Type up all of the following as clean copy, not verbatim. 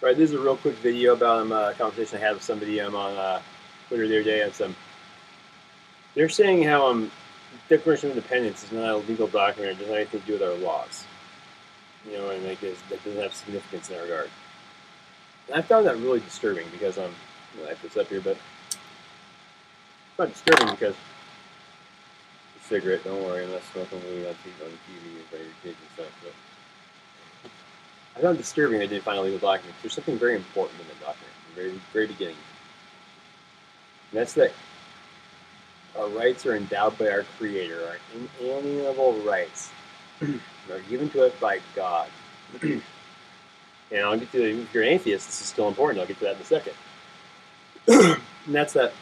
Right, this is a real quick video about a conversation I had with somebody on Twitter the other day. They're saying how Declaration of Independence is not a legal document; it doesn't have anything to do with our laws. And like that doesn't have significance in that regard. And I found that really disturbing because I have this up here, but it's not disturbing because it's a cigarette. Don't worry, I'm not smoking weed on TV in front of your kids and stuff. But I found it disturbing I didn't find a legal document. There's something very important in the document, in the very, very beginning. And that's that our rights are endowed by our Creator, our inalienable rights are given to us by God. And I'll get to that. If you're an atheist, this is still important. I'll get to that in a second. And that's that.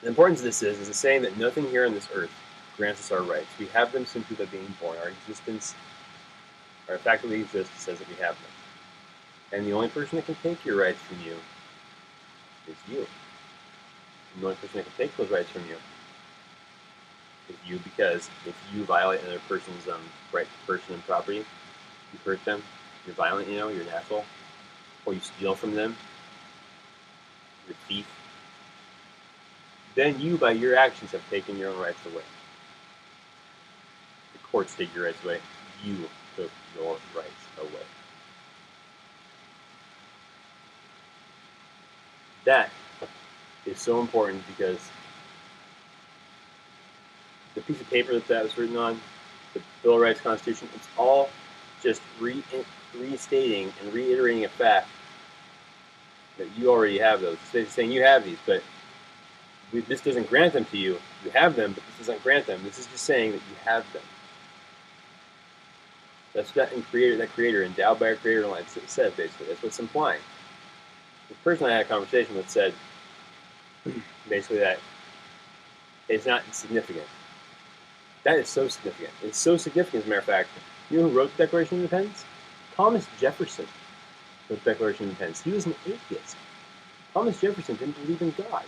The importance of this is it's saying that nothing here on this earth grants us our rights. We have them simply by being born. Our existence, our fact that we exist, says that we have them. And the only person that can take your rights from you is you. And the only person that can take those rights from you is you, because if you violate another person's right to person and property, you hurt them, you're violent, you're an asshole, or you steal from them, you're a thief, then you, by your actions, have taken your own rights away. The courts take your rights away. You took your rights away. That is so important because the piece of paper that was written on, the Bill of Rights Constitution, it's all just restating and reiterating a fact that you already have those. It's saying you have these, but this doesn't grant them to you. You have them, but this doesn't grant them. This is just saying that you have them. That's that creator endowed by our Creator line said, basically. That's what it's implying. The person I had a conversation with said basically that it's not insignificant. That is so significant. It's so significant, as a matter of fact. You know who wrote the Declaration of Independence? Thomas Jefferson wrote the Declaration of Independence. He was an atheist. Thomas Jefferson didn't believe in God.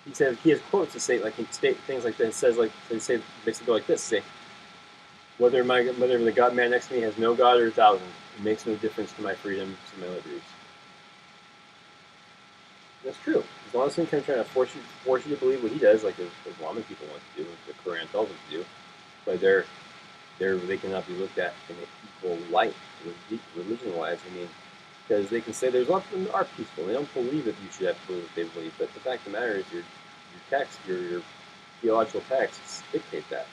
He says he has quotes to say state things like this. It says they basically go like this: say, whether the God man next to me has no God or 1,000, it makes no difference to my freedoms and my liberties. That's true. As long as he can try to force you to believe what he does, like the Islamic people want to do, the Quran tells them to do, but they cannot be looked at in an equal light, religion-wise. Because they can say there's lots of them that are peaceful. They don't believe that you should have to believe what they believe. But the fact of the matter is your text, your theological texts dictate that.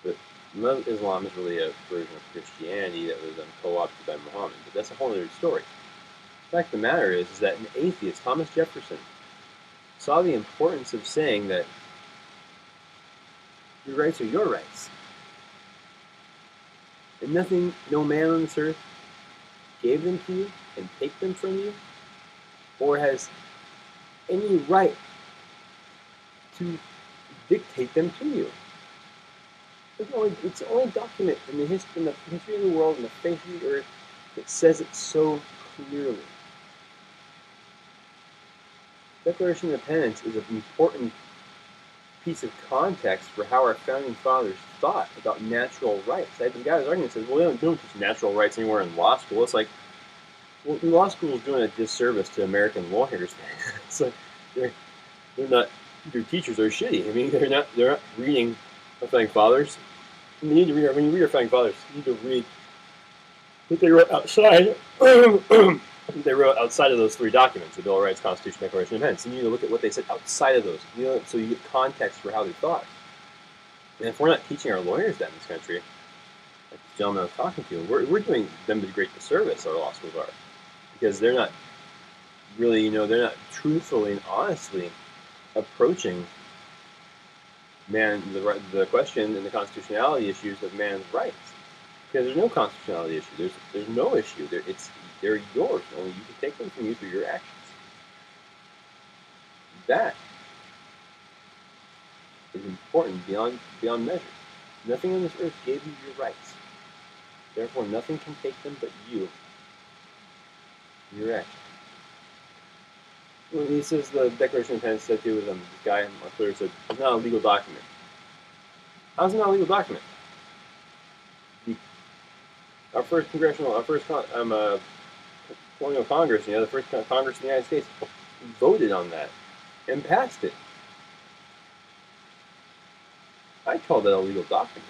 But Islam is really a version of Christianity that was co-opted by Muhammad. But that's a whole other story. The fact of the matter is that an atheist, Thomas Jefferson, saw the importance of saying that your rights are your rights. And no man on this earth gave them to you and take them from you, or has any right to dictate them to you. It's the only document in the history of the world and the face of the earth that says it so clearly. Declaration of Independence is an important piece of context for how our founding fathers thought about natural rights. The guy was arguing and says, well, they don't teach natural rights anywhere in law school. It's like, well, law school is doing a disservice to American lawyers. It's like they're not. Their teachers are shitty. They're not reading our founding fathers. When you read our founding fathers, you need to read what they wrote outside. They wrote outside of those three documents: the Bill of Rights, Constitution, Declaration of Independence. And you need to look at what they said outside of those, so you get context for how they thought. And if we're not teaching our lawyers that in this country, like this gentleman I was talking to, we're doing them a great disservice. Our law schools are, because they're not really, they're not truthfully and honestly approaching the question and the constitutionality issues of man's rights. Because there's no constitutionality issue. There's no issue. They're yours. Only you can take them from you through your actions. That is important beyond measure. Nothing on this earth gave you your rights. Therefore, nothing can take them but you. Your actions. When he says the Declaration of Independence said to this guy on Twitter said, it's not a legal document. How's it not a legal document? Our first colonial Congress, the first Congress in the United States, voted on that and passed it. I call that a legal document.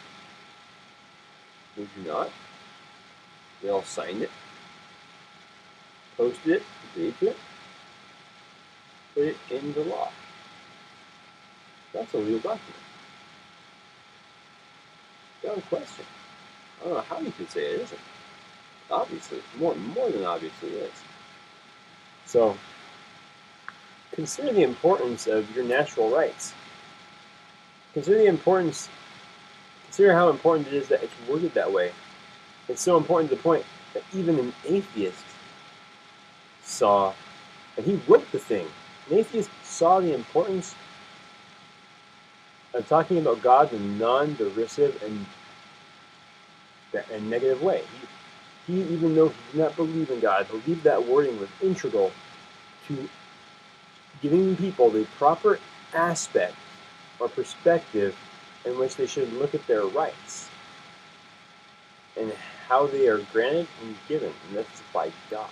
Would you not? They all signed it, posted it, agreed to it, put it into law. That's a legal document. Without question. I don't know how you could say it isn't. Obviously, more than obviously it is. So, consider the importance of your natural rights. Consider how important it is that it's worded that way. It's so important to the point that even an atheist saw, and he wrote the thing. An atheist saw the importance of talking about God in a non-derisive and negative way. He, even though he did not believe in God, believed that wording was integral to giving people the proper aspect or perspective in which they should look at their rights and how they are granted and given, and that's by God.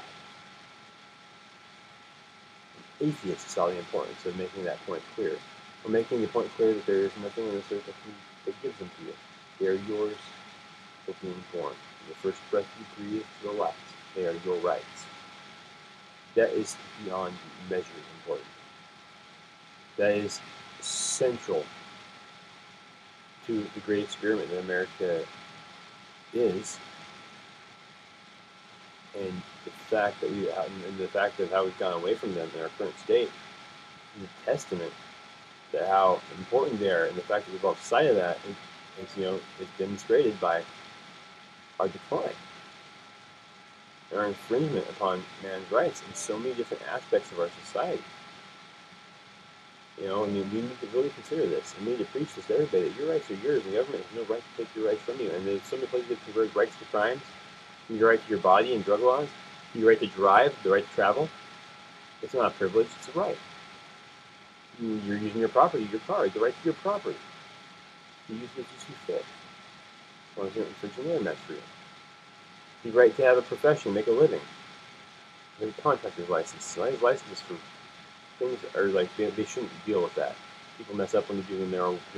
Atheists saw the importance of making that point clear, or making the point clear that there is nothing on this earth that gives them to you. They are yours for being born. From the first breath you breathe to the last, they are your rights. That is beyond measure important. That is central to the great experiment that America is, and the fact of how we've gone away from them in our current state is a testament to how important they are, and the fact that we've lost sight of that is demonstrated by our decline and our infringement upon man's rights in so many different aspects of our society. We need to really consider this, and we need to preach this to everybody, that your rights are yours, and the government has no right to take your rights from you. And there's so many places that convert rights to crimes. Your right to your body and drug laws, your right to drive, the right to travel. It's not a privilege, it's a right. You're using your property, your car, the right to your property. You use it as you see fit. As long as you're not infringing their rights for you. The right to have a profession, make a living. There's a contractor's license. Licenses for things are like they shouldn't deal with that. People mess up when they're doing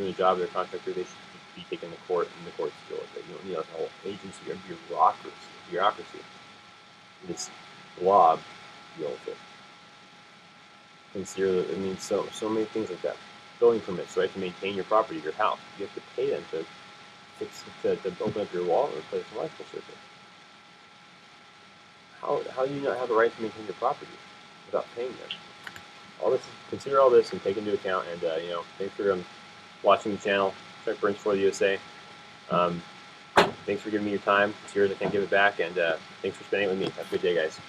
a job, they're a contractor, they should be taken to court, and the courts deal with it. You don't need a whole agency or bureaucracy. This blob deal with it. Consider that, so many things like that. Building permits, right, to maintain your property, your house. You have to pay them to open up your wall and replace the electrical circuit. How do you not have the right to maintain your property without paying them? Consider all this and take into account. And thanks for watching the channel. Check Burns for the USA. Thanks for giving me your time. It's yours. I can't give it back. And thanks for spending it with me. Have a good day, guys.